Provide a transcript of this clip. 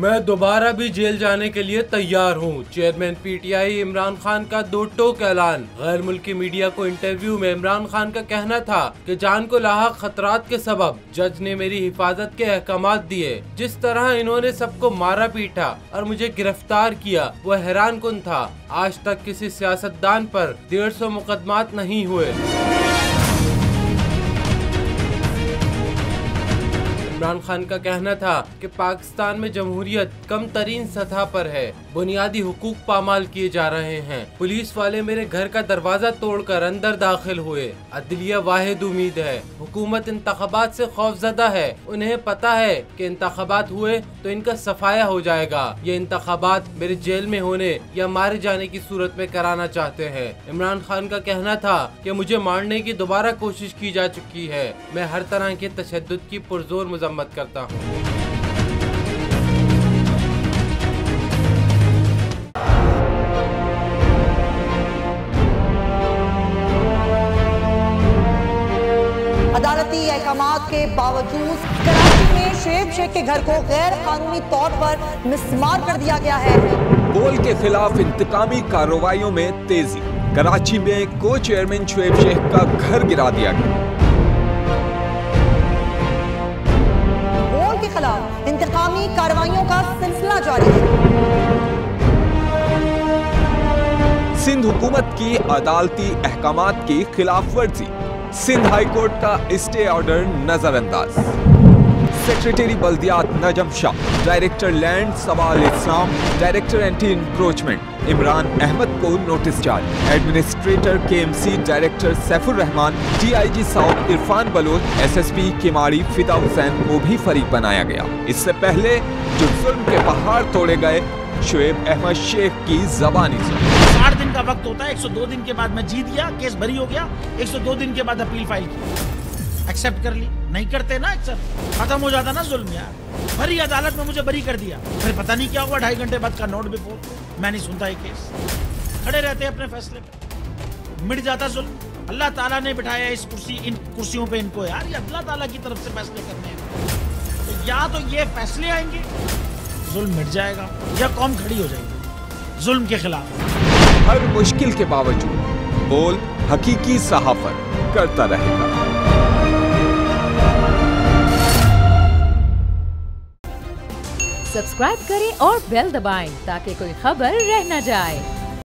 मैं दोबारा भी जेल जाने के लिए तैयार हूँ। चेयरमैन पीटीआई इमरान खान का दो टोक ऐलान। गैर मुल्की मीडिया को इंटरव्यू में इमरान खान का कहना था कि जान को लाहक खतरात के सबब जज ने मेरी हिफाजत के अहकामात दिए। जिस तरह इन्होंने सबको मारा पीटा और मुझे गिरफ्तार किया वह हैरान कुन था। आज तक किसी सियासतदान पर 150 मुकदमात नहीं हुए। इमरान खान का कहना था कि पाकिस्तान में जमहूरियत कम तरीन सतह पर है, बुनियादी हुकूक पामाल किए जा रहे हैं। पुलिस वाले मेरे घर का दरवाजा तोड़कर अंदर दाखिल हुए। अदलिया वाहिद उम्मीद है। हुकूमत इंतखाबात से खौफजदा है। उन्हें पता है कि इंतखाबात हुए तो इनका सफाया हो जाएगा। ये इंतखाबात मेरे जेल में होने या मारे जाने की सूरत में कराना चाहते हैं। इमरान खान का कहना था कि मुझे मारने की दोबारा कोशिश की जा चुकी है। मैं हर तरह के तशद्दुद की पुरजोर मजम्मत करता हूँ। अदालती अहकामात के बावजूद कराची में शुएब शेख के घर को गैर कानूनी तौर पर मिसमार कर दिया गया है। बोल के खिलाफ इंतकामी कार्रवाइयों में तेजी। कराची में को चेयरमैन शुएब शेख का घर गिरा दिया गया। बोल के खिलाफ इंतकामी कार्रवाइयों का सिलसिला जारी है। सिंध हुकूमत की अदालती अहकामात की खिलाफ वर्जी। सिंध हाई कोर्ट का स्टे ऑर्डर नजरअंदाज। सेक्रेटरी बल्दियात Najam Shah, director land Sawal Islam, director anti encroachment Imran Ahmed को नोटिस जारी। Administrator KMC director Saifur Rehman, DIG south Irfan Baloch, SSP Keamari Fida Hussain को भी फरीक बनाया गया। इससे पहले जो जुल्म के पहाड़ तोड़े गए, शुएब अहमद शेख की जबानी सुनी। 60 दिन का वक्त होता है। 102 दिन के बाद मैं जीत गया, केस भरी हो गया। 102 दिन के बाद अपील फाइल की, एक्सेप्ट कर ली। नहीं करते ना एक्सेप्ट, खत्म हो जाता ना जुल्म यार। भरी अदालत में मुझे बरी कर दिया, फिर पता नहीं क्या हुआ। 2.5 घंटे बाद का नोट बिफोर, मैं नहीं सुनता ये केस। खड़े रहते अपने फैसले पे, मिट जाता जुल्म। अल्लाह ताला ने बिठाया इस इन कुर्सियों पे इनको यार, ये अल्लाह ताला की तरफ से फैसले करने हैं। तो या तो ये फैसले आएंगे, जुल्म मिट जाएगा, या कौम खड़ी हो जाएगी जुल्म के खिलाफ। हर मुश्किल के बावजूद बोल हकीकी सहाफत करता रहेगा। सब्सक्राइब करें और बेल दबाएं ताकि कोई खबर रह न जाए।